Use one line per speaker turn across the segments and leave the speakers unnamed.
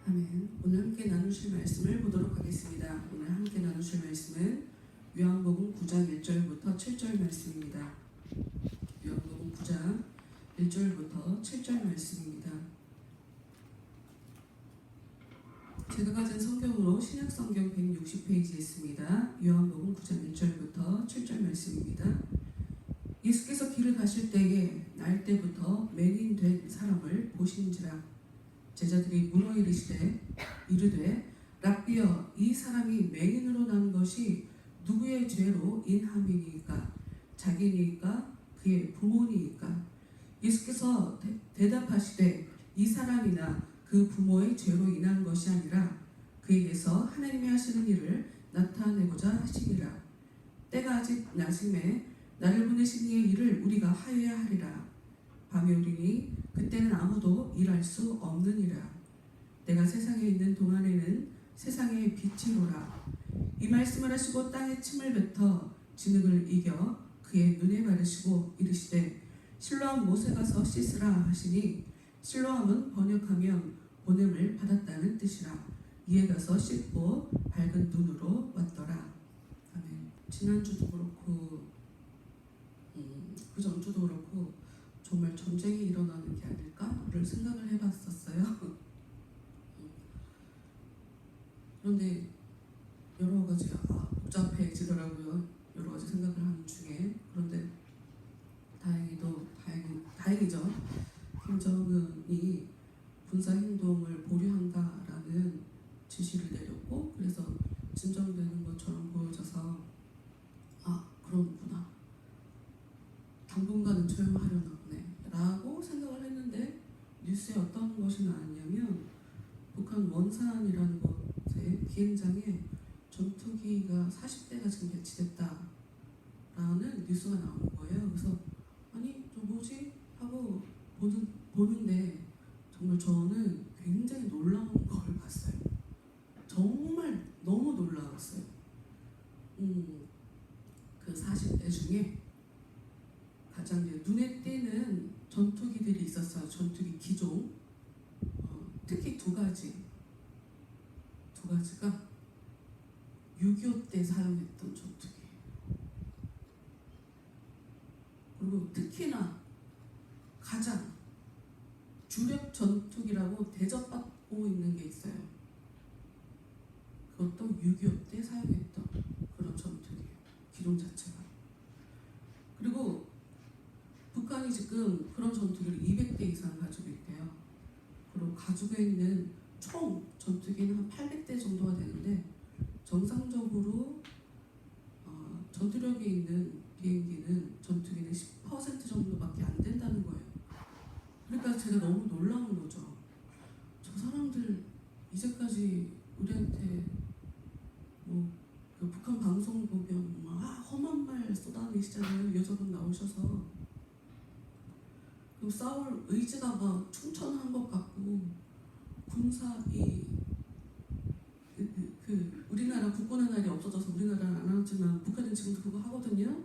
아멘. 오늘 함께 나누실 말씀을 보도록 하겠습니다. 오늘 함께 나누실 말씀은 요한복음 9장 1절부터 7절 말씀입니다. 요한복음 9장 1절부터 7절 말씀입니다. 제가 가진 성경으로 신약성경 160페이지에 있습니다. 요한복음 9장 1절부터 7절 말씀입니다. 예수께서 길을 가실 때에 날 때부터 맹인된 사람을 보신지라. 제자들이 물어 이르되 랍비여, 이 사람이 맹인으로 난 것이 누구의 죄로 인함이니까? 자기니까 그의 부모니까? 예수께서 대답하시되 이 사람이나 그 부모의 죄로 인한 것이 아니라 그에게서 하나님이 하시는 일을 나타내고자 하시니라. 때가 아직 낮음에 나를 보내신 이의 일을 우리가 하여야 하리라. 밤이 오리니 그때는 아무도 일할 수 없느니라. 내가 세상에 있는 동안에는 세상의 빛이로라. 이 말씀을 하시고 땅에 침을 뱉어 진흙을 이겨 그의 눈에 바르시고 이르시되 실로암 못에 가서 씻으라 하시니, 실로암은 번역하면 보냄을 받았다는 뜻이라. 이에 가서 씻고 밝은 눈으로 왔더라. 아멘. 지난주도 그렇고 그 전주도 그렇고 정말 전쟁이 일어나는 게 아닐까를 생각을 해봤었어요. 그런데 여러 가지가 복잡해지더라고요. 여러 가지 생각을 하는 중에. 그런데 다행이죠. 김정은이 군사 행동을 보류한다라는 지시를 내렸고, 그래서 진정되는 것처럼 보여져서 그런구나. 당분간은 조용하려나 보네 라고 생각을 했는데, 뉴스에 어떤 것이 나왔냐면 북한 원산이라는 곳에 비행장에 전투기가 40대가 지금 배치됐다라는 뉴스가 나오는 거예요. 그래서 아니 저 뭐지? 하고 보는데 정말 저는 굉장히 놀라운 걸 봤어요. 정말 너무 놀라웠어요. 그 40대 중에 가장 눈에 띄는 전투기들이 있었어요. 전투기 기종. 특히 두 가지가 6.25 때 사용했던 전투기예요. 그리고 특히나 가장 주력 전투기라고 대접받고 있는 게 있어요. 그것도 6.25 때 사용했던 그런 전투기예요. 기종 자체가. 그리고 북한이 지금 그런 전투기를 200대 이상 가지고 있대요. 그리고 가지고 있는 총 전투기는 한 800대 정도가 되는데, 정상적으로 전투력이 있는 비행기는 전투기는 10% 정도밖에 안 된다는 거예요. 그러니까 제가 너무 놀라운 거죠. 저 사람들 이제까지 우리한테 그 북한 방송 보면 험한 말 쏟아내시잖아요. 여자분 나오셔서. 싸울 의지가 막 충천한 것 같고, 우리나라 국군의 날이 없어져서 우리나라는 안 하지만 북한은 지금도 그거 하거든요.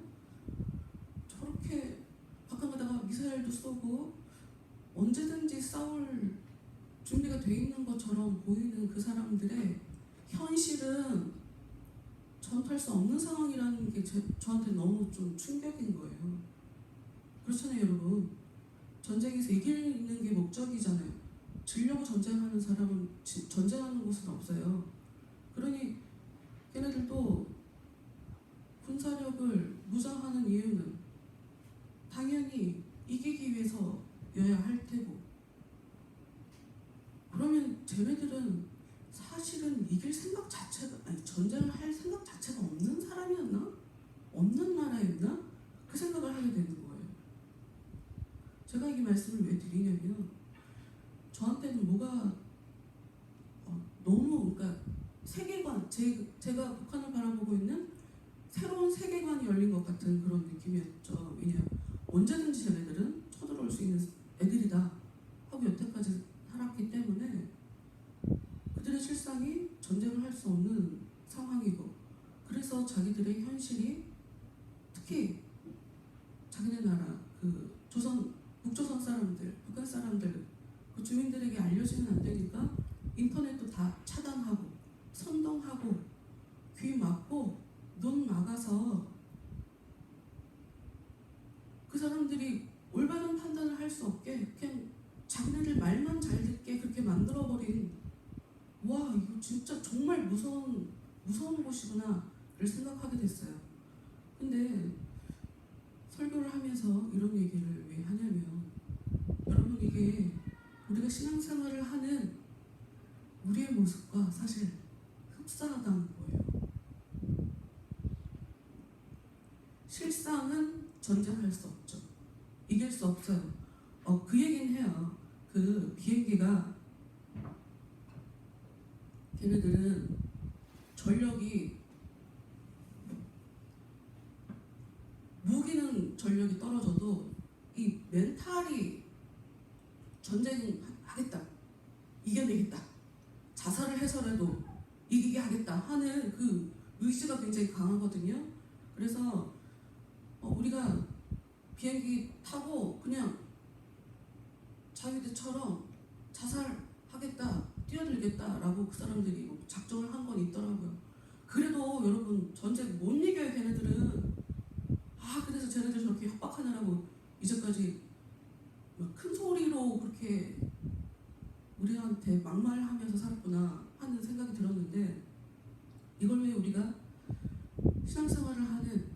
저렇게 가끔가다가 미사일도 쏘고 언제든지 싸울 준비가 돼 있는 것처럼 보이는 그 사람들의 현실은 전투할 수 없는 상황이라는 게 저한테 너무 좀 충격인 거예요. 그렇잖아요, 여러분. 전쟁에서 이기는 게 목적이잖아요. 지려고 전쟁하는 사람은 전쟁하는 곳은 없어요. 그러니 걔네들도 군사력을 무장하는 이유는 당연히 이기기 위해서여야 할 테고, 그러면 쟤네들은 사실은 이길 생각 자체가, 전쟁을 할 생각 자체가 없는 사람이었나? 없는 나라였나? 그 생각을 하게 되는 거예요. 제가 이 말씀을 왜 드리냐면, 저한테는 뭐가 너무, 그러니까 세계관, 제가 북한을 바라보고 있는 새로운 세계관이 열린 것 같은 그런 느낌이었죠. 왜냐하면 언제든지 쟤네들은 쳐들어올 수 있는 애들이다 하고 여태까지 살았기 때문에 그들의 실상이 전쟁을 할 수 없는 상황이고, 그래서 자기들의 현실이, 특히 자기네 나라 북조선 사람들, 북한 사람들, 그 주민들에게 알려지면 안 되니까 인터넷 진짜 정말 무서운 곳이구나를 생각하게 됐어요. 근데 설교를 하면서 이런 얘기를 왜 하냐면, 여러분, 이게 우리가 신앙생활을 하는 우리의 모습과 사실 흡사하다는 거예요. 실상은 전쟁할 수 없죠. 이길 수 없어요. 그 얘기는 해요. 그 비행기가, 걔네들은 무기는 전력이 떨어져도 이 멘탈이 전쟁하겠다, 이겨내겠다, 자살을 해서라도 이기게 하겠다 하는 그 의지가 굉장히 강하거든요. 그래서 우리가 비행기 타고 그냥 자위대처럼 자살하겠다, 뛰어들겠다라고 그 사람들이 작정을 한 건 있더라고요. 그래도 여러분, 전쟁 못 이겨요, 걔네들은. 그래서 쟤네들 저렇게 협박하느라고 이제까지 큰 소리로 그렇게 우리한테 막말하면서 살았구나 하는 생각이 들었는데, 이걸 왜 우리가 신앙생활을 하는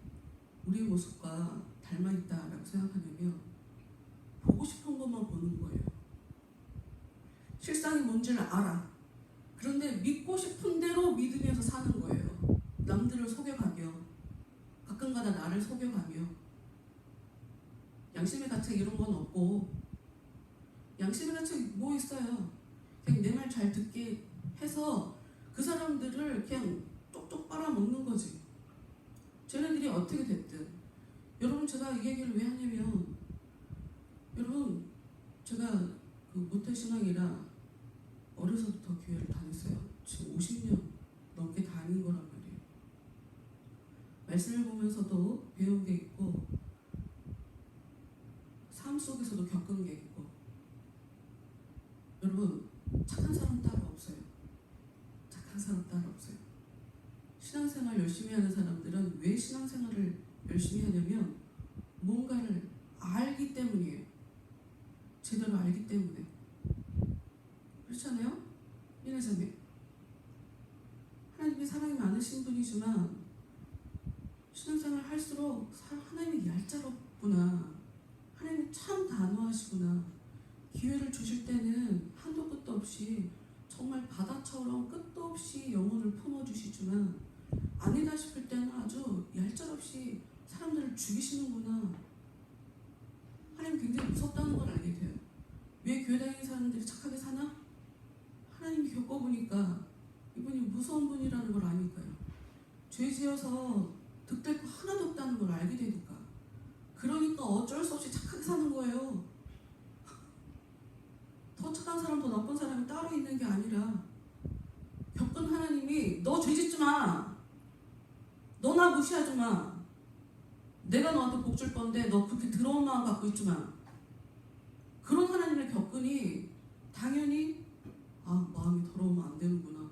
우리의 모습과 닮아있다라고 생각하냐면, 보고 싶은 것만 보는 거예요. 실상이 뭔지를 알아. 그런데 믿고 싶은 대로 믿으면서 사는 거예요. 남들을 속여가며, 가끔가다 나를 속여가며. 양심의 가책 이런 건 없고, 양심의 가책 뭐 있어요? 그냥 내 말 잘 듣게 해서 그 사람들을 그냥 쪽쪽 빨아먹는 거지. 쟤네들이 어떻게 됐든. 여러분, 제가 이 얘기를 왜 하냐면, 여러분, 제가 그 모태신앙이라 어려서부터 교회를 다녔어요. 지금 50년 넘게 다닌 거란 말이에요. 말씀을 보면서도 배운 게 있고, 삶 속에서도 겪은 게 있고. 여러분, 착한 사람 따로 없어요. 착한 사람 따로 없어요. 신앙생활 열심히 하는 사람들은 왜 신앙생활을 열심히 하냐면, 뭔가를 알기 때문이에요. 제대로 알기 때문에. 그렇잖아요? 이래자매, 하나님이 사랑이 많으신 분이지만 신앙생활 할수록 하나님이 얄짤없구나, 하나님이 참 단호하시구나, 기회를 주실 때는 한도 끝도 없이 정말 바다처럼 끝도 없이 영혼을 품어주시지만, 아니다 싶을 때는 아주 얄짤없이 사람들을 죽이시는구나. 하나님 굉장히 무섭다는 걸 알게 돼요. 왜 교회 다니는 사람들이 착하게 사나? 하나님이 겪어보니까 이분이 무서운 분이라는 걸 아니까요. 죄 지어서 득될 거 하나도 없다는 걸 알게 되니까. 그러니까 어쩔 수 없이 착하게 사는 거예요. 더 착한 사람, 더 나쁜 사람이 따로 있는 게 아니라, 겪은 하나님이 너 죄 짓지 마, 너 나 무시하지 마, 내가 너한테 복 줄 건데 너 그렇게 더러운 마음 갖고 있지 마. 그런 하나님을 겪으니 당연히 마음이 더러우면 안 되는구나,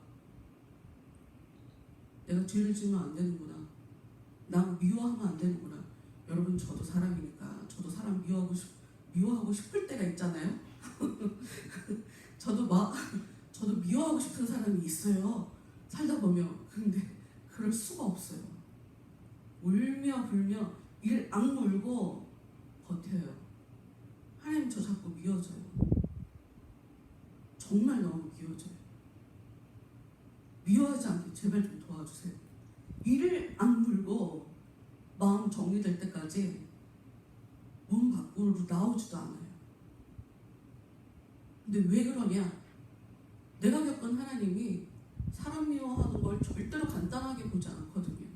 내가 죄를 지으면 안 되는구나, 나 미워하면 안 되는구나. 여러분, 저도 사람이니까 저도 사람 미워하고 싶을 때가 있잖아요. 저도 미워하고 싶은 사람이 있어요, 살다 보면. 근데 그럴 수가 없어요. 울며 불며 이를 악물고 버텨요. 하나님, 저 자꾸 미워져요. 정말 너무 미워져요. 미워하지 않게 제발 좀 도와주세요. 이를 악물고 마음 정리될 때까지 몸 밖으로 나오지도 않아요. 근데 왜 그러냐? 내가 겪은 하나님이 사람 미워하는 걸 절대로 간단하게 보지 않거든요.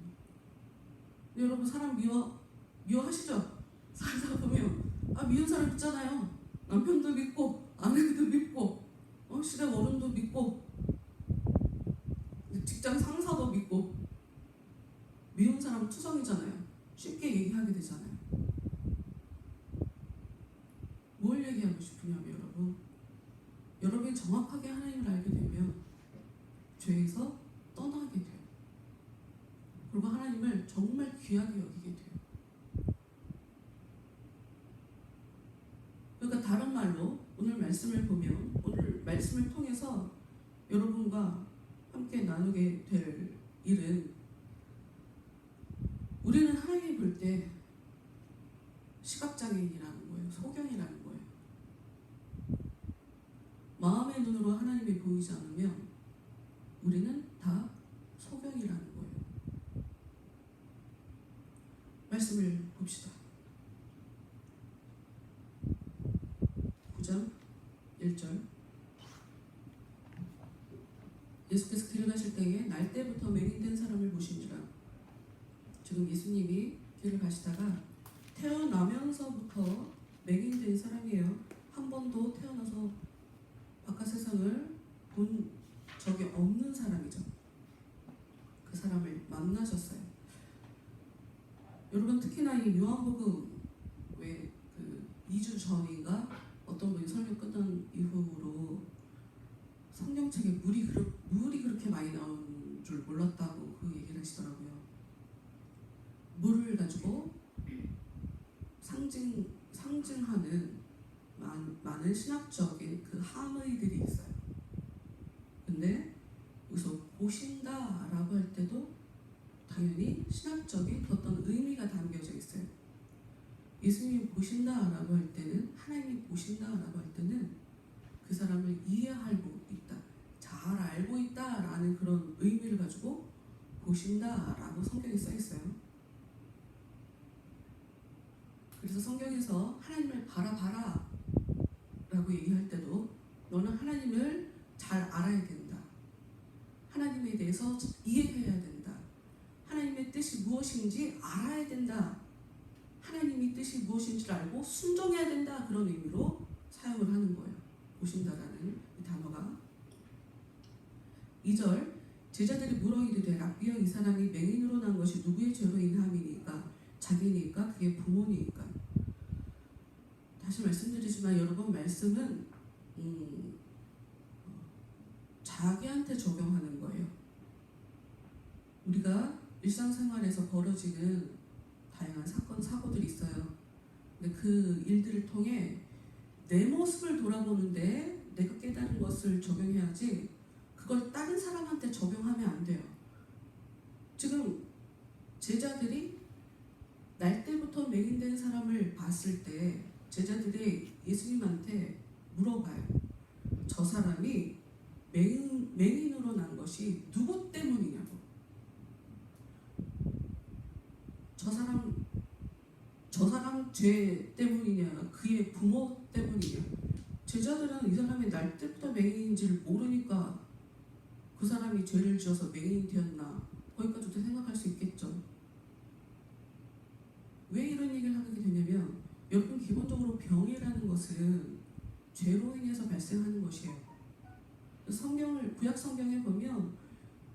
근데 여러분, 사람 미워하시죠? 살다 보면 미운 사람 있잖아요. 남편도 믿고 아내도 믿고 시댁 어른도 믿고 직장 상사도 믿고. 미운 사람은 투성이잖아요. 쉽게 얘기하게 되잖아요. 뭘 얘기하고 싶으냐면, 여러분이 정확하게 하나님을 알게 되면 죄에서 떠나게 돼요. 그리고 하나님을 정말 귀하게 여기게 돼요. 그러니까 다른 말로 오늘 말씀을 보면, 오늘 말씀을 통해서 여러분과 함께 나누게 될 일은, 우리는 하나님이 볼 때 시각장애인이라는 거예요. 소경이라는 거예요. 마음의 눈으로 하나님이 보이지 않으면 우리는 다 소경이라는 거예요. 말씀을 봅시다. 9장 1절. 예수께서 길을 가실 때에 날 때부터 맹인된 사람을 보신지라. 지금 예수님이 길을 가시다가 태어나면서부터 맹인된 사람이에요. 한 번도 태어나서 바깥 세상을 본 적이 없는 사람이죠. 그 사람을 만나셨어요. 여러분, 특히나 이 요한복음 왜 그 2주 전인가 어떤 분이 설교 끝난 이후로 성경책에 물이 그렇게 많이 나오는 줄 몰랐다고 그 얘기를 하시더라고요. 물을 가지고 상징하는 많은 신학적인 그 함의들이 있어요. 근데 여기서 보신다라고 할 때도 당연히 신학적인 어떤 의미가 담겨져 있어요. 예수님이 보신다라고 할 때는, 하나님이 보신다라고 할 때는 그 사람을 이해하고 있다, 잘 알고 있다라는 그런 의미를 가지고 보신다라고 성경에 써 있어요. 그래서 성경에서 하나님을 바라봐라 라고 얘기할 때도 너는 하나님을 잘 알아야 된다, 하나님에 대해서 이해해야 된다, 하나님의 뜻이 무엇인지 알아야 된다, 하나님의 뜻이 무엇인지를 알고 순종해야 된다, 그런 의미로 사용을 하는 거예요. 보신다라는 이 단어가. 2절. 제자들이 물어 이르되 랍비여, 이 사람이 맹인으로 난 것이 누구의 죄로 인함이니까? 자기니까? 그게 부모니까? 다시 말씀드리지만 여러분, 말씀은 자기한테 적용하는 거예요. 우리가 일상생활에서 벌어지는 다양한 사건, 사고들이 있어요. 근데 그 일들을 통해 내 모습을 돌아보는데 내가 깨달은 것을 적용해야지, 그걸 다른 사람한테 적용하면 안 돼요. 지금 제자들이 날 때부터 맹인된 사람을 봤을 때 제자들이 예수님한테 물어봐요. 저 사람이 맹인으로 난 것이 누구 때문이냐고. 저 사람 죄 때문이냐, 그의 부모 때문이냐. 제자들은 이 사람이 날 때부터 맹인인지를 모르니까 그 사람이 죄를 지어서 맹인이 되었나, 거기까지도 생각할 수 있겠죠. 왜 이런 얘기를 하게 되냐면, 여러분, 기본적으로 병이라는 것은 죄로 인해서 발생하는 것이에요. 구약 성경에 보면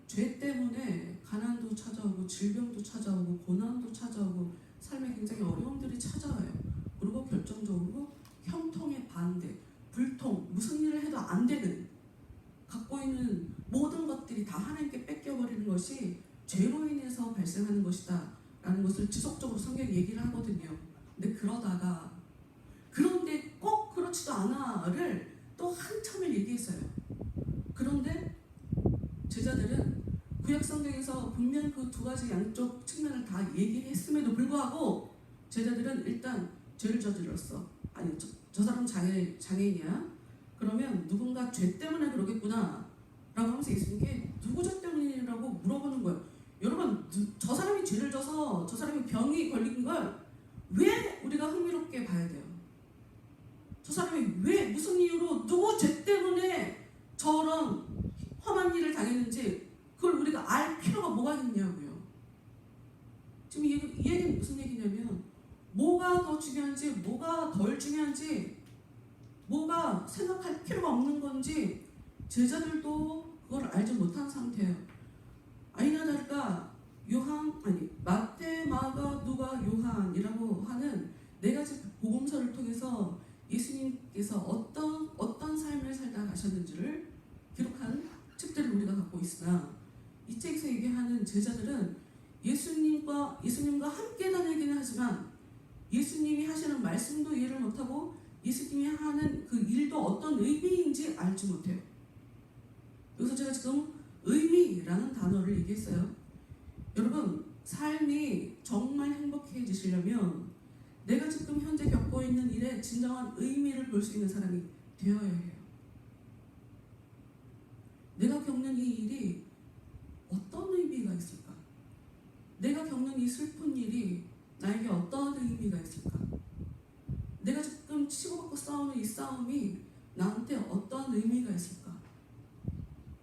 죄 때문에 가난도 찾아오고 질병도 찾아오고 고난도 찾아오고 삶에 굉장히 어려움들이 찾아와요. 그리고 결정적으로 형통의 반대, 불통, 무슨 일을 해도 안 되는, 갖고 있는 모든 것들이 다 하나님께 뺏겨버리는 것이 죄로 인해서 발생하는 것이다 라는 것을 지속적으로 성경이 얘기를 하거든요. 근데 그런데 꼭 그렇지도 않아를 또 한참을 얘기했어요. 그런데 제자들은 구약 성경에서 분명 그 두 가지 양쪽 측면을 다 얘기했음에도 불구하고 제자들은 일단 죄를 저질렀어. 아니, 저 사람 장애인이야? 그러면 누군가 죄 때문에 그러겠구나 라고 하면서 예수님께 누구 죄 때문이라고 물어보는 거예요. 여러분, 저 사람이 죄를 져서 저 사람이 병이 걸린 걸 왜 우리가 흥미롭게 봐야 돼요? 저 사람이 왜, 무슨 이유로, 누구 죄 때문에 저런 험한 일을 당했는지 그걸 우리가 알 필요가 뭐가 있냐고요. 지금 이 얘기는 무슨 얘기냐면, 뭐가 더 중요한지, 뭐가 덜 중요한지, 뭐가 생각할 필요가 없는 건지 제자들도 그걸 알지 못한 상태예요. 아니나 다를까 마태, 마가, 누가, 요한이라고 하는 네 가지 복음서를 통해서 예수님께서 어떤 삶을 살다 가셨는지를 기록한 책들을 우리가 갖고 있으나, 이 책에서 얘기하는 제자들은 예수님과 함께 다니기는 하지만 예수님이 하시는 말씀도 이해를 못하고 예수님이 하는 그 일도 어떤 의미인지 알지 못해요. 여기서 제가 지금 의미 행복이라는 단어를 얘기했어요. 여러분, 삶이 정말 행복해지시려면 내가 지금 현재 겪고 있는 일에 진정한 의미를 볼 수 있는 사람이 되어야 해요. 내가 겪는 이 일이 어떤 의미가 있을까? 내가 겪는 이 슬픈 일이 나에게 어떤 의미가 있을까? 내가 지금 치고받고 싸우는 이 싸움이 나한테 어떤 의미가 있을까?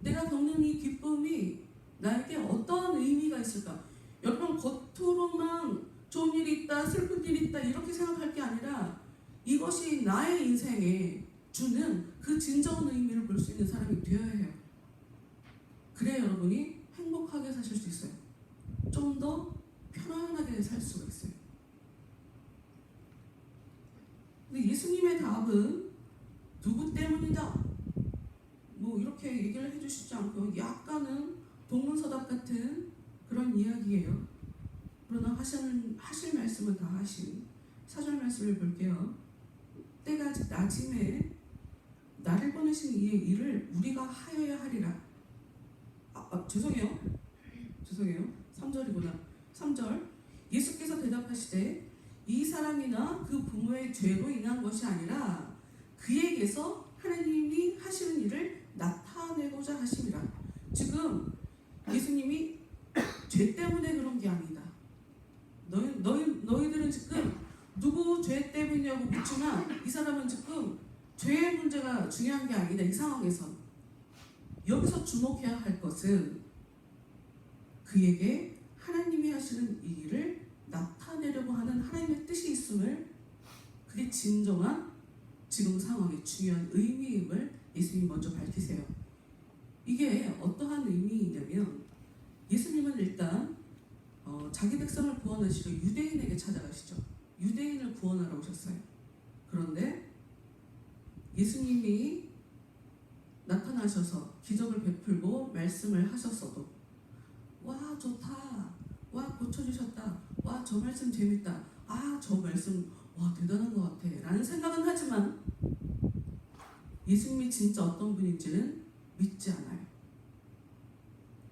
내가 겪는 이 기쁨이 나에게 어떤 의미가 있을까? 여러분, 겉으로만 좋은 일이 있다, 슬픈 일이 있다 이렇게 생각할 게 아니라 이것이 나의 인생에 주는 그 진정한 의미를 볼 수 있는 사람이 되어야 해요. 그래야 여러분이 행복하게 사실 수 있어요. 좀 더 편안하게 살 수가 있어요. 근데 예수님의 답은 누구 때문이다 뭐 이렇게 얘기를 해주시지 않고 약간은 동문서답 같은 그런 이야기예요. 그러나 하실 말씀은 다 하신 4절 말씀을 볼게요. 때가 아직 낮임에 나를 보내신 이의 일을 우리가 하여야 하리라. 죄송해요. 3절이구나. 3절. 예수께서 대답하시되 이 사람이나 그 부모의 죄로 인한 것이 아니라 그에게서 하나님이 하시는 일을 나타내고자 하심이라. 지금 예수님이 죄 때문에 그런 게 아니다. 너희들은 지금 누구 죄 때문이냐고 묻지만 이 사람은 지금 죄의 문제가 중요한 게 아니다. 이 상황에서 여기서 주목해야 할 것은 그에게 하나님이 하시는 이 일을 나타내려고 하는 하나님의 뜻이 있음을, 그게 진정한 지금 상황의 중요한 의미임을 예수님이 먼저 밝히세요. 이게 어떠한 의미이냐면 예수님은 일단 자기 백성을 구원하시러 유대인에게 찾아가시죠. 유대인을 구원하러 오셨어요. 그런데 예수님이 나타나셔서 기적을 베풀고 말씀을 하셨어도 와 좋다, 와 고쳐주셨다, 와 저 말씀 재밌다, 아 저 말씀 와 대단한 것 같아 라는 생각은 하지만 예수님이 진짜 어떤 분인지는 믿지 않아요.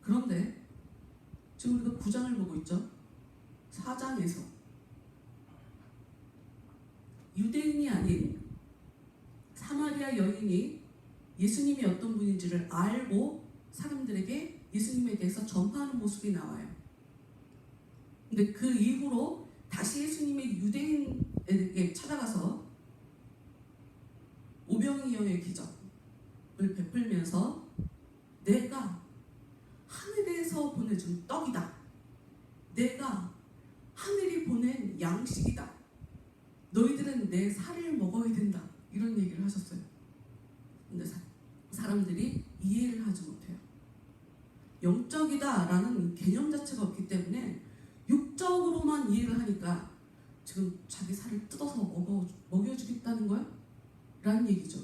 그런데 지금 우리가 9장을 보고 있죠. 4장에서 유대인이 아닌 사마리아 여인이 예수님이 어떤 분인지를 알고 사람들에게 예수님에 대해서 전파하는 모습이 나와요. 근데 그 이후로 다시 예수님이 유대인에게 찾아가서 오병이어의 기적을 베풀면서 내가 하늘에서 보내준 떡이다, 내가 하늘이 보낸 양식이다, 너희들은 내 살을 먹어야 된다, 이런 얘기를 하셨어요. 근데 사람들이 이해를 하지 못해요. 영적이다 라는 개념 자체가 없기 때문에 육적으로만 이해를 하니까 지금 자기 살을 뜯어서 먹여주겠다는 거야? 라는 얘기죠.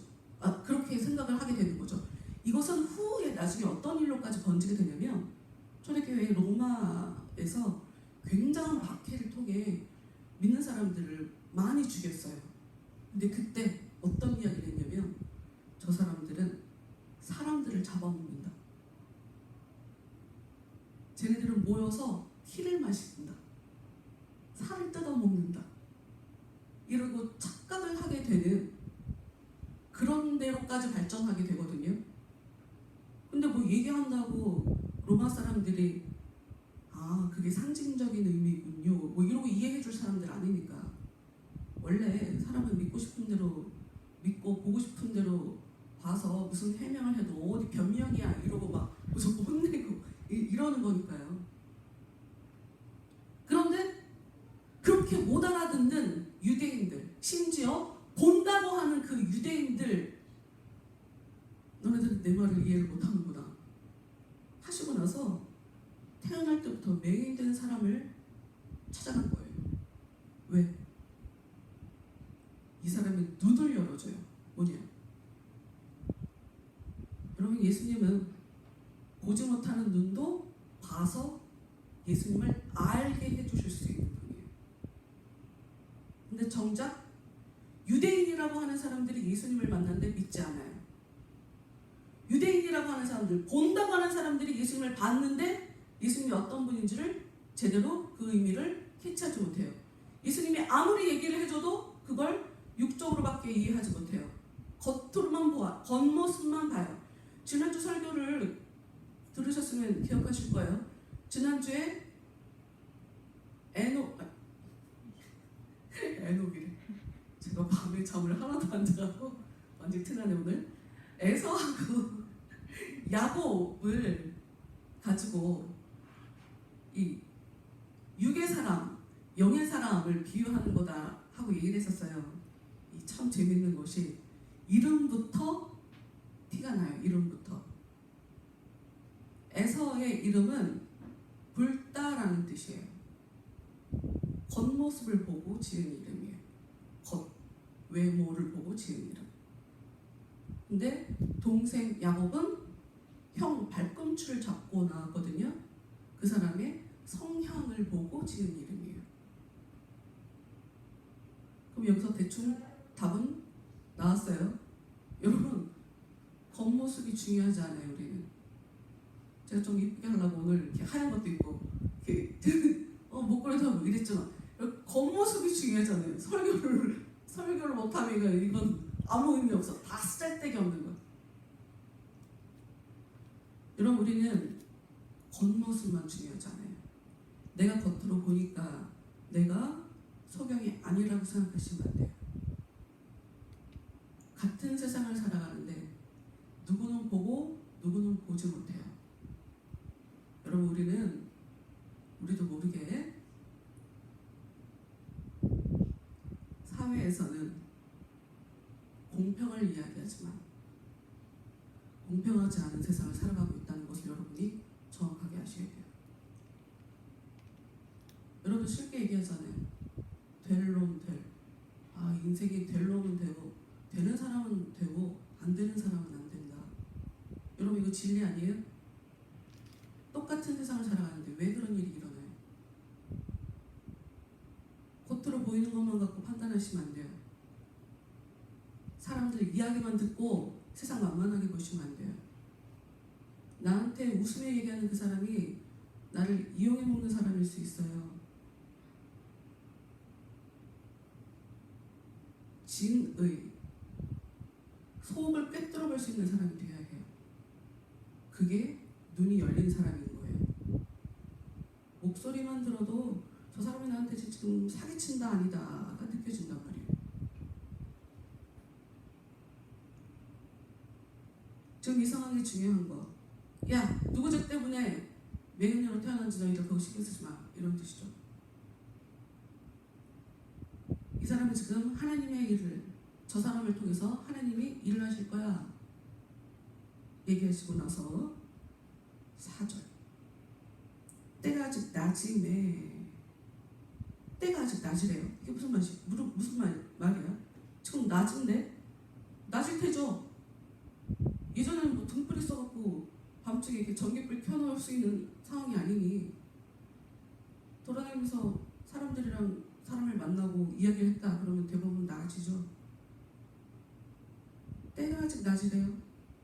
그렇게 생각을 하게 되는 거죠. 이것은 후에 나중에 어떤 일로까지 번지게 되냐면 초대교회 로마에서 굉장한 박해를 통해 믿는 사람들을 많이 죽였어요. 근데 그때 어떤 이야기를 했냐면 저 사람들은 사람들을 잡아먹는다. 쟤네들은 모여서 피를 마신다. 살을 뜯어먹는다. 이러고 착각을 하게 되는 그런 데로까지 발전하게 되거든요. 근데 뭐 얘기한다고 로마 사람들이 그게 상징적인 의미군요 뭐 이러고 이해해 줄 사람들 아니니까. 원래 사람은 믿고 싶은 대로 믿고 보고 싶은 대로 봐서 무슨 해명을 해도 어디 변명이야 이러고 막 무슨 혼내고 이러는 거니까요. 그런데 그렇게 못 알아듣는 유대인들, 심지어 본다고 하는 그 유대인들, 너네들은 내 말을 이해를 못하는구나 하시고 나서 태어날 때부터 맹인된 사람을 찾아간 거예요. 왜? 이 사람이 눈을 열어줘요. 뭐냐? 여러분, 예수님은 보지 못하는 눈도 봐서 예수님을 알게 해주실 수 있는 분이에요. 근데 정작 유대인이라고 하는 사람들이 예수님을 만났는데 믿지 않아요. 유대인이라고 하는 사람들, 본다고 하는 사람들이 예수님을 봤는데 예수님이 어떤 분인지를 제대로 그 의미를 캐치하지 못해요. 예수님이 아무리 얘기를 해줘도 그걸 육적으로밖에 이해하지 못해요. 겉으로만 보아, 겉모습만 봐요. 지난주 설교를 들으셨으면 기억하실 거예요. 지난주에 에녹이래. 제가 밤에 잠을 하나도 안 자고 완전 티나네 오늘. 에서하고 야곱을 가지고 이 육의 사람, 영의 사람을 비유하는 거다 하고 얘기를 했었어요. 이 참 재밌는 것이 이름부터 티가 나요. 이름부터. 에서의 이름은 굵다라는 뜻이에요. 겉모습을 보고 지은 이름이에요. 외모를 보고 지은 이름. 근데 동생 야곱은 형 발꿈치를 잡고 나왔거든요. 그 사람의 성향을 보고 지은 이름이에요. 그럼 여기서 대충 답은 나왔어요. 여러분, 겉모습이 중요하지 않아요. 우리는. 제가 좀 이쁘게 하려고 오늘 이렇게 하얀 것도 입고 이렇게 목걸이도 하고 이랬잖아. 겉모습이 중요하잖아요. 설교를 못하면 이건 아무 의미 없어. 다 쓸데기 없는 거야. 여러분, 우리는 겉모습만 중요하지 않아요. 내가 겉으로 보니까 내가 소경이 아니라고 생각하시면 안 돼요. 같은 세상을 살아가는데 누구는 보고 누구는 보지 못해요. 여러분, 우리도 모르게 사회에서는 공평을 이야기하지만 공평하지 않은 세상을 살아가고 있다는 것을 여러분이 정확하게 아셔야 돼요. 여러분, 쉽게 얘기하잖아요. 될 놈 될. 인생이 될 놈은 되고 되는 사람은 되고 안 되는 사람은 안 된다. 여러분, 이거 진리 아니에요? 똑같은 세상을 살아가는데 왜 그런 일이 일어나요? 겉으로 보이는 것만 갖고 판단하시면 안 돼요. 사람들 이야기만 듣고 세상 만만하게 보시면 안 돼요. 나한테 웃으며 얘기하는 그 사람이 나를 이용해 먹는 사람일 수 있어요. 진의 속을 꿰뚫어 볼 수 있는 사람이 되어야 해요. 그게 눈이 열린 사람인 거예요. 목소리만 들어도 저 사람이 나한테 지금 사기친다 아니다가 느껴진단 말이에요. 지금 이 상황이 중요한 거. 야, 누구 저 때문에 매년으로 태어난지 너희들 그거 신경 쓰지 마. 이런 뜻이죠. 이 사람은 지금 하나님의 일을, 저 사람을 통해서 하나님이 일을 하실 거야 얘기하시고 나서 4절. 때가 아직 낮이네. 때가 아직 낮이래요. 이게 무슨 말이야? 지금 낮인데? 낮일 테죠. 예전에는 뭐 등불이 써갖고 밤중에 이렇게 전기불 켜놓을 수 있는 상황이 아니니 돌아다니면서 사람을 만나고 이야기를 했다 그러면 대부분 낮이죠. 때가 아직 낮이래요.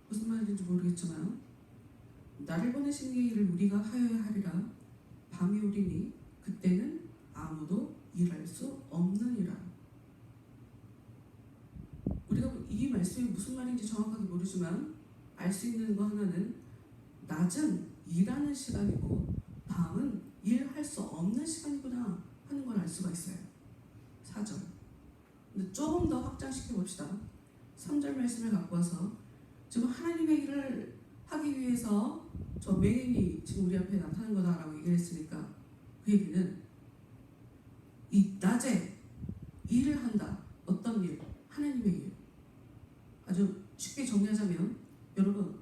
무슨 말인지 모르겠지만 나를 보내신 일을 우리가 하여야 하리라. 밤이 오리니 그때는 아무도 일할 수 없느니라. 우리가 이 말씀이 무슨 말인지 정확하게 모르지만 알 수 있는 거 하나는 낮은 일하는 시간이고 밤은 일할 수 없는 시간이구나 하는 걸 알 수가 있어요. 4절. 근데 조금 더 확장시켜 봅시다. 3절 말씀을 갖고 와서 지금 하나님의 일을 하기 위해서 저 메인이 지금 우리 앞에 나타난 거다라고 얘기를 했으니까 그 얘기는 이 낮에 일을 한다. 어떤 일? 하나님의 일. 아주 쉽게 정리하자면 여러분,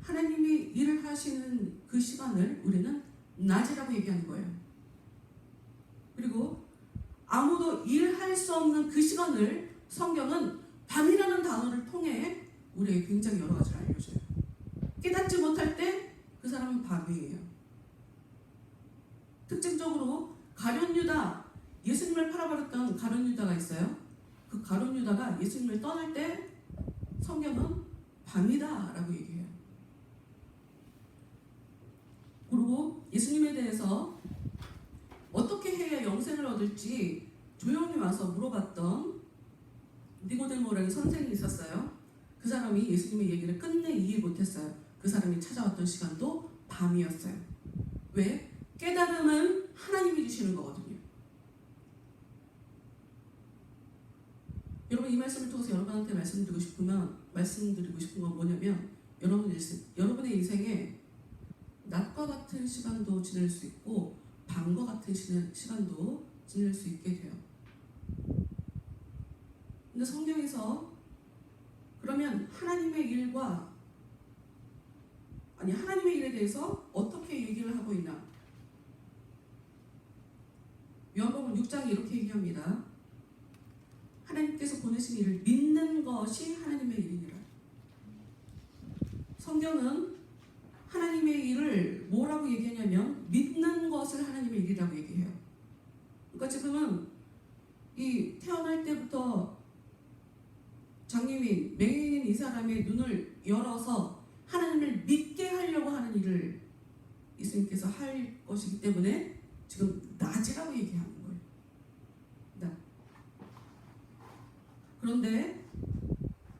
하나님이 일을 하시는 그 시간을 우리는 낮이라고 얘기하는 거예요. 그리고 아무도 일할 수 없는 그 시간을 성경은 밤이라는 단어를 통해 우리에게 굉장히 여러 가지를 알려줘요. 깨닫지 못할 때 그 사람은 밤이에요. 특징적으로 가룟 유다, 예수님을 팔아버렸던 가룟 유다가 있어요. 그 가룟 유다가 예수님을 떠날 때 성경은 밤이다 라고 얘기해요. 예수님에 대해서 어떻게 해야 영생을 얻을지 조용히 와서 물어봤던 니고데모라는 선생이 있었어요. 그 사람이 예수님의 얘기를 끝내 이해 못했어요. 그 사람이 찾아왔던 시간도 밤이었어요. 왜? 깨달음은 하나님이 주시는 거거든요. 여러분, 이 말씀을 통해서 여러분한테 말씀드리고 싶은 건 뭐냐면, 여러분의 인생에 낮과 같은 시간도 지낼 수 있고 밤과 같은 시간도 지낼 수 있게 돼요. 근데 성경에서 그러면 하나님의 일에 대해서 어떻게 얘기를 하고 있나? 요한복음 6장에 이렇게 얘기합니다. 하나님께서 보내신 일을 믿는 것이 하나님의 일이니라. 성경은 하나님의 일을 뭐라고 얘기하냐면 믿는 것을 하나님의 일이라고 얘기해요. 그러니까 지금은 이 태어날 때부터 장애인, 맹인인 이 사람의 눈을 열어서 하나님을 믿게 하려고 하는 일을 예수님께서 할 것이기 때문에 지금 낮이라고 얘기하는 거예요. 낮. 그런데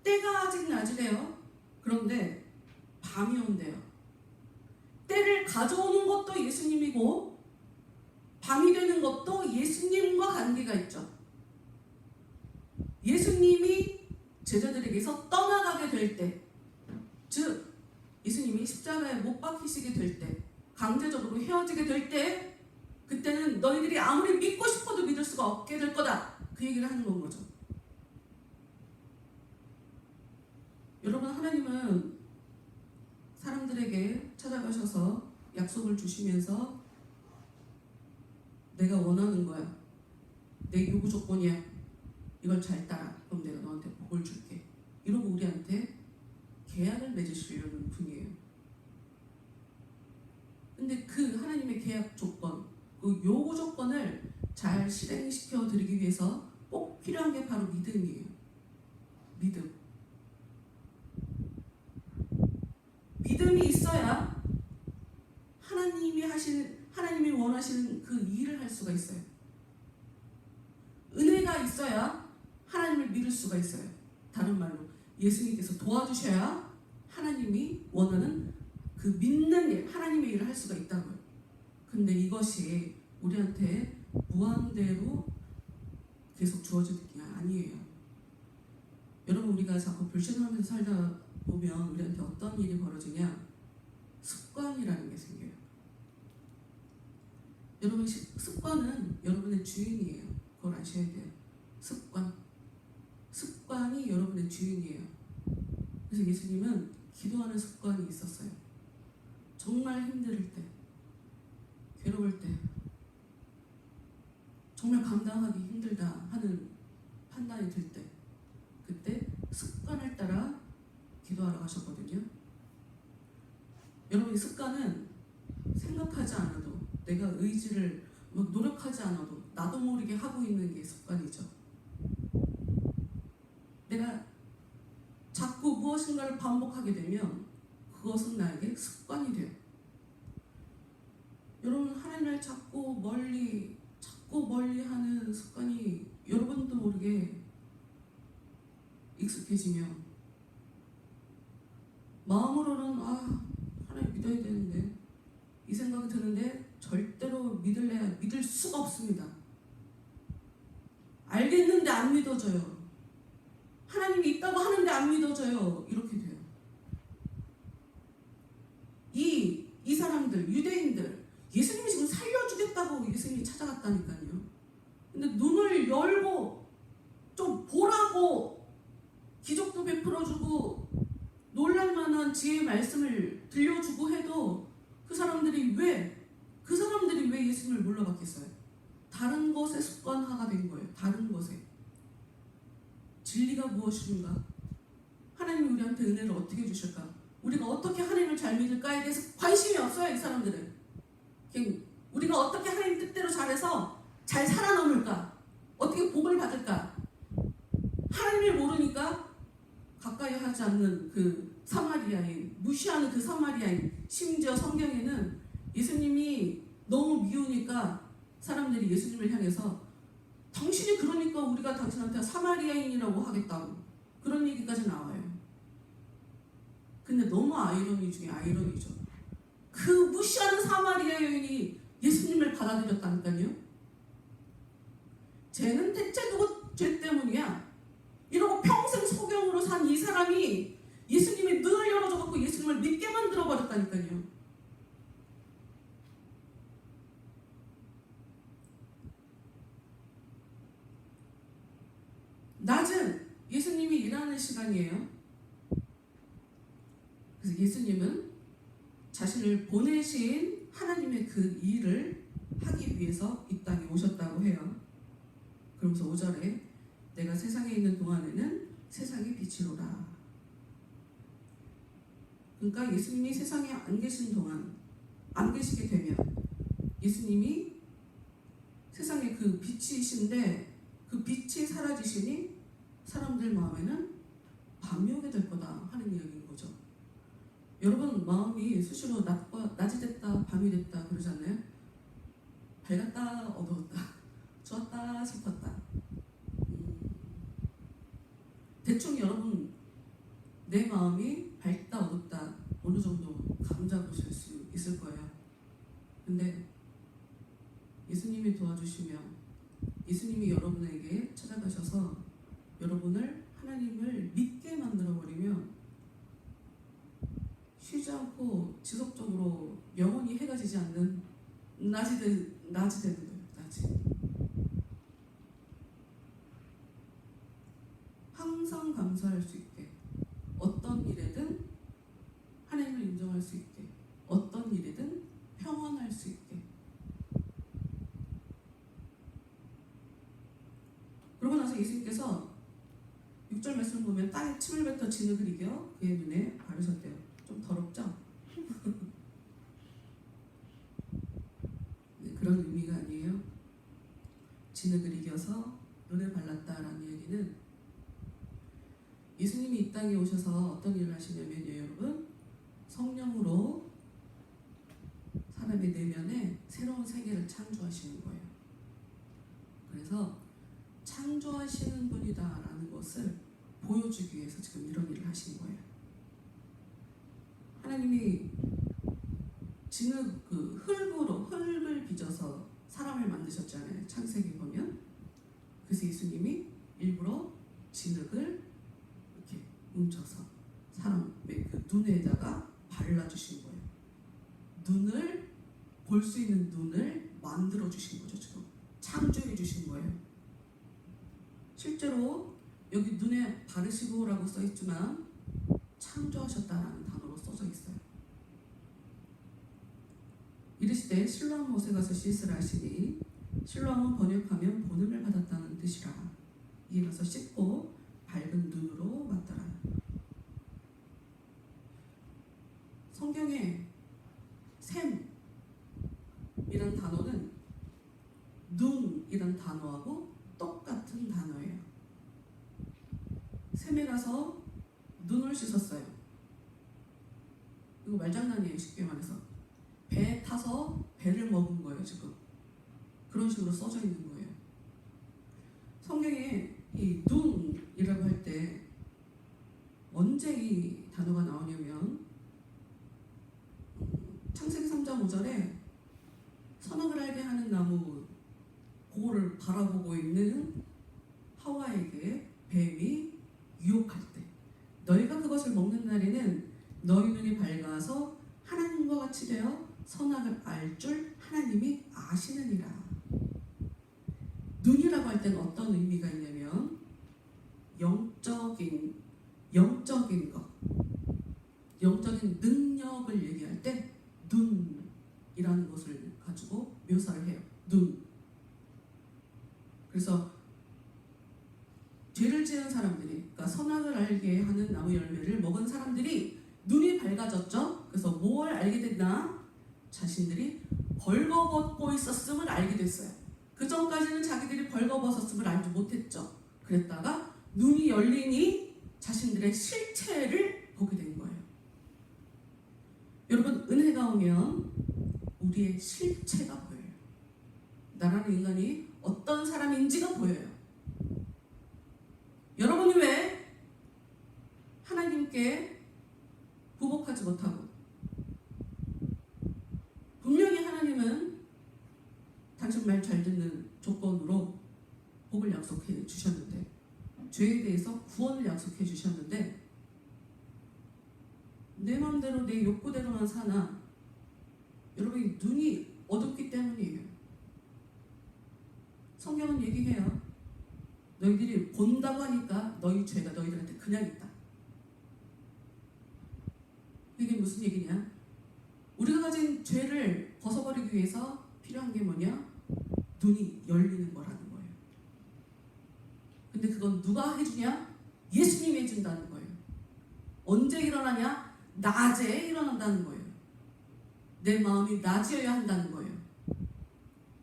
때가 아직 낮이래요. 그런데 밤이 온대요. 때를 가져오는 것도 예수님이고 밤이 되는 것도 예수님과 관계가 있죠. 예수님이 제자들에게서 떠나가게 될 때, 즉 예수님이 십자가에 못 박히시게 될 때, 강제적으로 헤어지게 될 때, 그때는 너희들이 아무리 믿고 싶어도 믿을 수가 없게 될 거다. 그 얘기를 하는 건 거죠. 여러분, 하나님은 사람들에게 찾아가셔서 약속을 주시면서 내가 원하는 거야. 내 요구 조건이야. 이걸 잘 따라. 그럼 내가 너한테 복을 줄게. 이러고 우리한테 계약을 맺으시려는 분이에요. 근데 그 하나님의 계약 조건, 그 요구 조건을 잘 실행시켜 드리기 위해서 꼭 필요한 게 바로 믿음이에요. 믿음. 믿음이 있어야 하나님이 원하시는 그 일을 할 수가 있어요. 은혜가 있어야 하나님을 믿을 수가 있어요. 다른 말로 예수님께서 도와주셔야 하나님이 원하는 그 믿는 일, 하나님의 일을 할 수가 있다고요. 근데 이것이 우리한테 무한대로 계속 주어지는 게 아니에요. 여러분, 우리가 자꾸 불신하면서 살다 보면 우리한테 어떤 일이 벌어지냐? 습관이라는 게 생겨요. 여러분, 습관은 여러분의 주인이에요. 그걸 아셔야 돼요. 습관이 여러분의 주인이에요. 그래서 예수님은 기도하는 습관이 있었어요. 정말 힘들 때, 괴로울 때, 정말 감당하기 힘들다 하는 판단이 들 때, 그때 습관을 따라 기도하러 가셨거든요. 여러분, 이 습관은 생각하지 않아도, 내가 의지를 막 노력하지 않아도 나도 모르게 하고 있는 게 습관이죠. 내가 자꾸 무엇인가를 반복하게 되면 그것은 나에게 습관이 돼요. 여러분, 하나님을 자꾸 멀리 하는 습관이 여러분도 모르게 익숙해지면 마음으로는 하나님 믿어야 되는데 이 생각이 드는데 절대로 믿을 수가 없습니다. 알겠는데 안 믿어져요. 하나님이 있다고 하는데 안 믿어져요. 이렇게 돼요. 이 사람들, 유대인들, 예수님이 지금 살려주겠다고 예수님이 찾아갔다니까요. 근데 눈을 열고 좀 보라고 기적도 베풀어주고 놀랄만한 지혜의 말씀을 들려주고 해도 그 사람들이 왜 예수님을 몰라봤겠어요? 다른 것에 습관화가 된 거예요. 다른 것에. 진리가 무엇인가? 하나님이 우리한테 은혜를 어떻게 주실까? 우리가 어떻게 하나님을 잘 믿을까에 대해서 관심이 없어요. 이 사람들은. 우리가 어떻게 하나님 뜻대로 잘해서 잘 살아남을까? 어떻게 복을 받을까? 하나님을 모르니까 가까이 하지 않는 그 사마리아인, 무시하는 그 사마리아인, 심지어 성경에는 예수님이 너무 미우니까 사람들이 예수님을 향해서 당신이 그러니까 우리가 당신한테 사마리아인이라고 하겠다고 그런 얘기까지 나와요. 근데 너무 아이러니 중에 아이러니죠. 그 무시하는 사마리아 여인이 예수님을 받아들였다니까요. 쟤는 대체 누구 죄 때문이야? 이러고 평생 소경으로 산 이 사람이 예수님이 눈을 열어줘갖고 예수님을 믿게 만들어버렸다니까요. 낮은 예수님이 일하는 시간이에요. 그래서 예수님은 자신을 보내신 하나님의 그 일을 하기 위해서 이 땅에 오셨다고 해요. 그러면서 5절에 내가 세상에 있는 동안에는 세상의 빛이로라. 그러니까 예수님이 세상에 안 계신 동안, 안 계시게 되면 예수님이 세상에 그 빛이신데 그 빛이 사라지시니 사람들 마음에는 밤이 오게 될 거다 하는 이야기인 거죠. 여러분 마음이 수시로 낮이 됐다 밤이 됐다 그러잖아요. 밝았다 어두웠다 좋았다 슬펐다. 대충 여러분 내 마음이 밝다 어둡다 어느 정도 감잡으실 수 있을 거예요. 근데 예수님이 도와주시며 예수님이 여러분에게 찾아가셔서 여러분을 하나님을 믿게 만들어버리면 쉬지 않고 지속적으로 영원히 해가 지지 않는 낮이 되는 거예요. 낮이. 항상 감사할 수 있게 어떤 일에든 하나님을 인정할 수 있게 어떤 일에든 평안할 수 있게. 그러고 나서 예수님께서 6절 말씀을 보면 땅에 침을 뱉어 진흙을 이겨 그의 눈에 바르셨대요. 좀 더럽죠? 네, 그런 의미가 아니에요. 진흙을 이겨서 눈에 발랐다라는 얘기는 예수님이 이 땅에 오셔서 어떤 일을 하시냐면요, 여러분 성령으로 사람의 내면에 새로운 세계를 창조하시는 거예요. 그래서 창조하시는 분이다라는 것을 보여주기 위해서 지금 이런 일을 하신 거예요. 하나님이 진흙 흙을 빚어서 사람을 만드셨잖아요. 창세기 보면. 그래서 예수님이 일부러 진흙을 이렇게 뭉쳐서 사람의 그 눈에다가 발라주신 거예요. 눈을 볼 수 있는 눈을 만들어 주신 거죠. 지금 창조해 주신 거예요. 실제로 여기 눈에 바르시고라고 써있지만 창조하셨다라는 단어로 써져 있어요. 이르시되 실로암 못에 가서 씻으라 하시니 실로암은 번역하면 본음을 받았다는 뜻이라. 이에 가서 씻고 밝은 눈으로 맞더라. 성경에 샘이란 단어는 눈이란 단어하고 똑같은 단어예요. 샘에 가서 눈을 씻었어요. 이거 말장난이에요. 쉽게 말해서 배에 타서 배를 먹은 거예요. 지금 그런 식으로 써져 있는 거예요. 성경에 이 눈이라고 할 때 언제 이 단어가 나오냐면 창세기 3장 5절에 선악을 알게 하는 나무 그거를 바라보고 있는 하와에게 뱀이 유혹할 때 너희가 그것을 먹는 날에는 너희 눈이 밝아서 하나님과 같이 되어 선악을 알 줄 하나님이 아시느니라. 눈이라고 할 때는 어떤 의미가 있냐면 영적인 것, 영적인 능력을 얘기할 때 눈이라는 것을 가지고 묘사를 해요. 눈. 그래서 죄를 지은 사람들이, 그러니까 선악을 알게 하는 나무 열매를 먹은 사람들이 눈이 밝아졌죠. 그래서 뭘 알게 됐나? 자신들이 벌거벗고 있었음을 알게 됐어요. 그 전까지는 자기들이 벌거벗었음을 알지 못했죠. 그랬다가 눈이 열리니 자신들의 실체를 보게 된 거예요. 여러분 은혜가 오면 우리의 실체가 보여요. 나라는 인간이 어떤 사람인지가 보여요. 여러분이 왜 하나님께 부복하지 못하고, 분명히 하나님은 당신 말 잘 듣는 조건으로 복을 약속해 주셨는데, 죄에 대해서 구원을 약속해 주셨는데, 내 마음대로 내 욕구대로만 사나? 여러분이 눈이 어둡기 때문이에요. 성경은 얘기해요. 너희들이 본다고 하니까 너희 죄가 너희들한테 그냥 있다. 이게 무슨 얘기냐? 우리가 가진 죄를 벗어버리기 위해서 필요한 게 뭐냐? 눈이 열리는 거라는 거예요. 근데 그건 누가 해주냐? 예수님이 해준다는 거예요. 언제 일어나냐? 낮에 일어난다는 거예요. 내 마음이 낮이어야 한다는 거예요.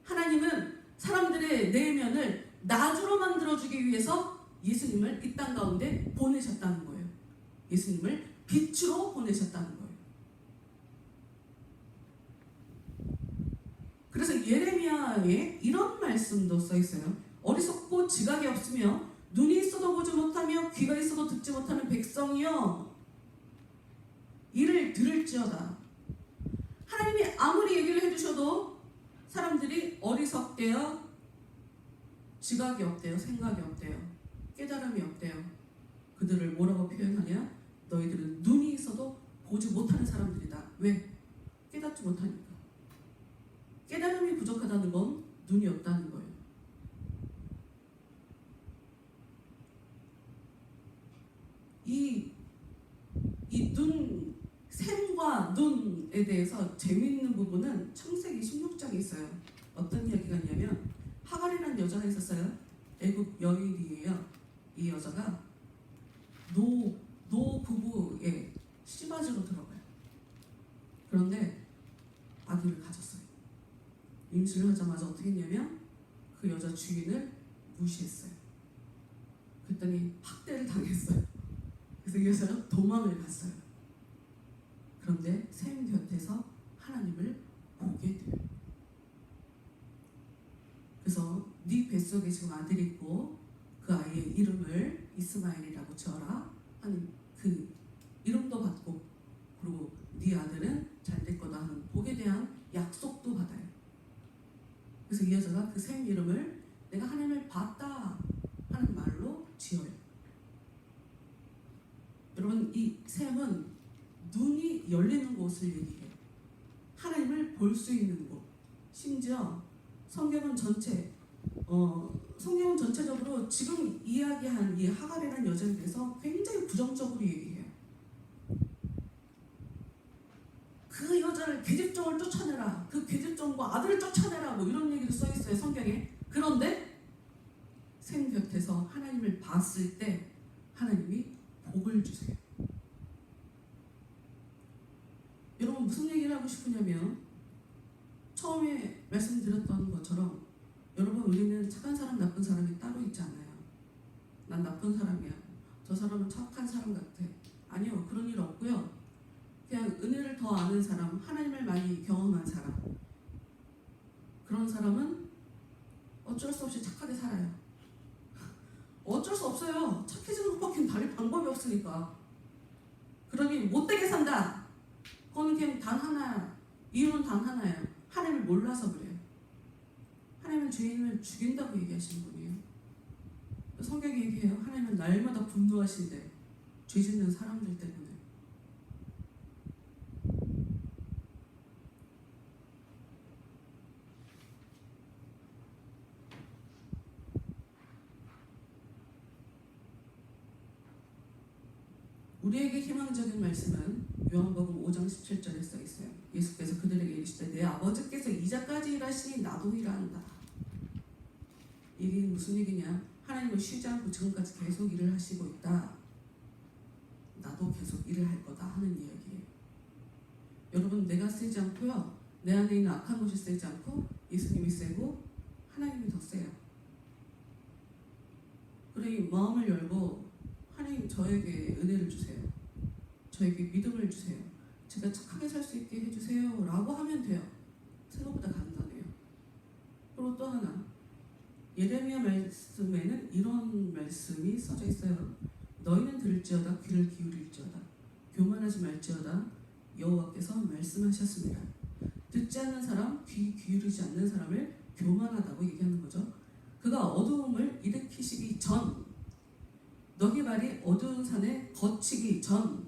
하나님은 사람들의 내면을 낮으로 만들어주기 위해서 예수님을 이 땅 가운데 보내셨다는 거예요. 예수님을 빛으로 보내셨다는 거예요. 그래서 예레미야에 이런 말씀도 써 있어요. 어리석고 지각이 없으며 눈이 있어도 보지 못하며 귀가 있어도 듣지 못하는 백성이여, 이를 들을지어다. 하나님이 아무리 얘기를 해주셔도 사람들이 어리석대요, 지각이 없대요, 생각이 없대요, 깨달음이 없대요. 그들을 뭐라고 표현하냐? 너희들은 눈이 있어도 보지 못하는 사람들이다. 왜? 깨닫지 못하니까. 깨달음이 부족하다는 건 눈이 없다는 거예요. 이 샘과 눈에 대해서 재미있는 부분은 창세기 16장에 있어요. 어떤 이야기가 있냐면, 하갈이라는 여자가 있었어요. 애굽 여인이에요. 이 여자가 노 부부의 씨바지로 들어가요. 그런데 아기를 가졌어요. 임신을 하자마자 어떻게 했냐면 그 여자 주인을 무시했어요. 그랬더니 학대를 당했어요. 그래서 이 여자가 도망을 갔어요. 그런데 샘 곁에서 하나님을 보게 돼요. 그래서 네 뱃속에 지금 아들이 있고 그 아이의 이름을 이스마엘이라고 지어라 하는 그 이름도 받고, 그리고 네 아들은 잘 될 거다 하는 복에 대한 약속도 받아요. 그래서 이 여자가 그 샘 이름을 내가 하나님을 봤다 하는 말로 지어요. 여러분, 이 샘은 눈이 열리는 곳을 얘기해요. 하나님을 볼 수 있는 곳. 심지어 성경은 전체적으로 지금 이야기한 이 하갈이라는 여자에 대해서 굉장히 부정적으로 얘기해요. 그 여자를 계집종을 쫓아내라, 그 계집종과 아들을 쫓아내라, 뭐 이런 얘기도 써 있어요, 성경에. 그런데 샘 곁에서 하나님을 봤을 때 하나님이 복을 주세요. 여러분, 무슨 얘기를 하고 싶으냐면, 처음에 말씀드렸던 것처럼 여러분, 우리는 착한 사람 나쁜 사람이 따로 있지 않아요. 난 나쁜 사람이야, 저 사람은 착한 사람 같아. 아니요, 그런 일 없고요. 그냥 은혜를 더 아는 사람, 하나님을 많이 경험한 사람, 그런 사람은 어쩔 수 없이 착하게 살아요. 어쩔 수 없어요. 착해지는 것밖에 다른 방법이 없으니까. 그러니 못되게 산다, 그건 그냥 단 하나, 이유는 단 하나예요. 하나님을 몰라서 그래요. 하나님은 죄인을 죽인다고 얘기하시는 분이에요. 성경이 얘기해요. 하나님은 날마다 분노하신대, 죄 짓는 사람들 때문에. 우리에게 희망적인 말씀은 요한복음 5장 17절에 써 있어요. 예수께서 그들에게 이르시되 내 아버지께서 이자까지 일하시니 나도 일한다. 이게 무슨 얘기냐? 하나님은 쉬지 않고 지금까지 계속 일을 하시고 있다. 나도 계속 일을 할 거다 하는 이야기예요. 여러분, 내가 쓰지 않고요, 내 안에 있는 악한 것이 쓰지 않고 예수님이 세고 하나님이 더 세요. 그러니 마음을 열고, 하나님 저에게 은혜를 주세요, 저에게 믿음을 주세요, 제가 착하게 살 수 있게 해주세요 라고 하면 돼요. 생각보다 간단해요. 그리고 또 하나, 예레미야 말씀에는 이런 말씀이 써져 있어요. 너희는 들을지어다 귀를 기울일지어다 교만하지 말지어다 여호와께서 말씀하셨습니다. 듣지 않는 사람, 귀 기울이지 않는 사람을 교만하다고 얘기하는 거죠. 그가 어두움을 일으키시기 전, 너희 발이 어두운 산에 거치기 전,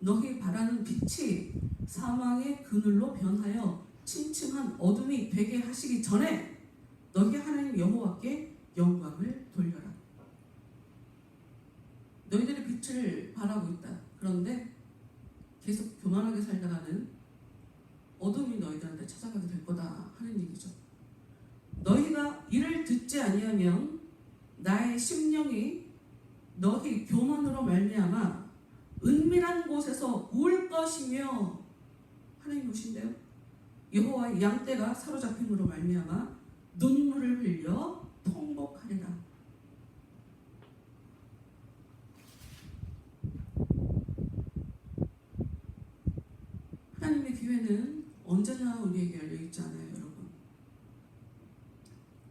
너희 바라는 빛이 사망의 그늘로 변하여 침침한 어둠이 되게 하시기 전에 너희 하나님 여호와께 영광을 돌려라. 너희들이 빛을 바라고 있다. 그런데 계속 교만하게 살다가는 어둠이 너희들한테 찾아가게 될 거다 하는 얘기죠. 너희가 이를 듣지 아니하면 나의 심령이 너희 교만으로 말미암아 은밀한 곳에서 울 것이며, 하나님 오신대요. 여호와의 양떼가 사로잡힘으로 말미암아 눈물을 흘려 통곡하리라. 하나님의 기회는 언제나 우리에게 열려있지 않아요, 여러분.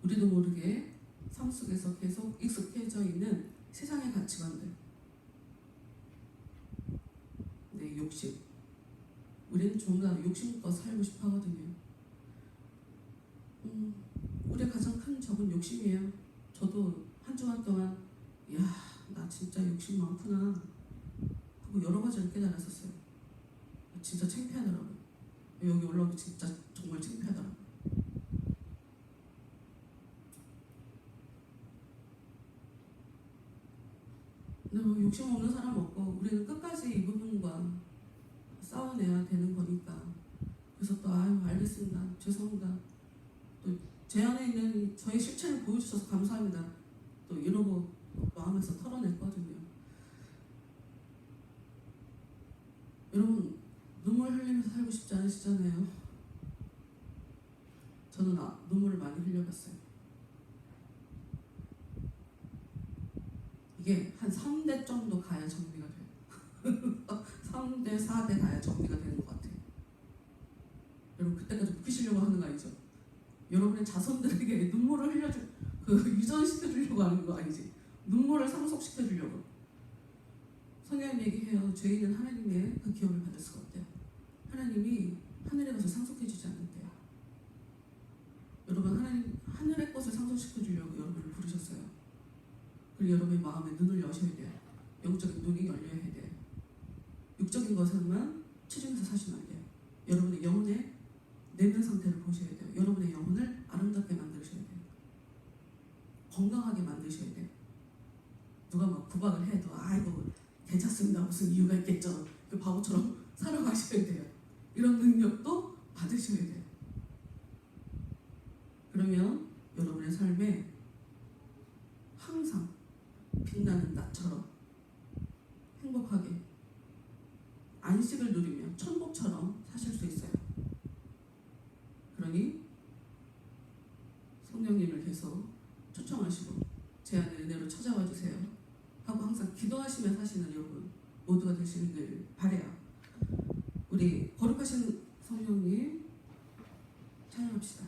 우리도 모르게 삶 속에서 계속 익숙해져 있는 세상의 가치관들, 내 욕심, 우리는 좀더 욕심껏 살고 싶어 하거든요. 우리의 가장 큰 적은 욕심이에요. 저도 한 주간 동안 야, 나 진짜 욕심 많구나 하고 여러 가지를 깨달았었어요. 진짜 창피하더라고요. 여기 올라오기 진짜 정말 창피하더라고요. 근데 뭐 욕심 없는 사람 없고, 우리는 끝까지 이 부분과 싸워내야 되는 거니까. 그래서 또 아유 알겠습니다, 죄송합니다, 또 제 안에 있는 저의 실체를 보여주셔서 감사합니다, 또 이러고 마음에서 털어냈거든요. 여러분, 눈물 흘리면서 살고 싶지 않으시잖아요. 저는 눈물을 많이 흘려봤어요. 이게 한 3대 정도 가야 정리가 돼요. 3대, 4대 가야 정리가 되는 것 같아요. 여러분, 그때까지 묵히시려고 하는 거 아니죠? 여러분의 자손들에게 눈물을 유전시켜주려고 하는 거 아니지? 눈물을 상속시켜주려고. 성경 얘기해요. 죄인은 하나님의 그 기업을 받을 수가 없대요. 하나님이 하늘의 것을 상속해주지 않는데요. 여러분, 하나님 하늘의 것을 상속시켜주려고 여러분을 부르셨어요. 그리고 여러분의 마음에 눈을 여셔야 돼요. 영적인 눈이 열려야 돼요. 육적인 것에만 치중해서 사시면 안 돼요. 여러분의 영혼의 내면 상태를 보셔야 돼요. 여러분의 영혼을 아름답게 만드셔야 돼요. 건강하게 만드셔야 돼요. 누가 막 구박을 해도 아이고 괜찮습니다, 무슨 이유가 있겠죠, 그 바보처럼 살아가셔야 돼요. 이런 능력도 받으셔야 돼요. 그러면 여러분의 삶에 항상 빛나는 낮처럼 행복하게 안식을 누리며 천국처럼 사실 수 있어요. 그러니 성령님을 계속 초청하시고 제 안에 은혜로 찾아와 주세요 하고 항상 기도하시며 사시는 여러분 모두가 되시길 바라요. 우리 거룩하신 성령님 찬양합시다.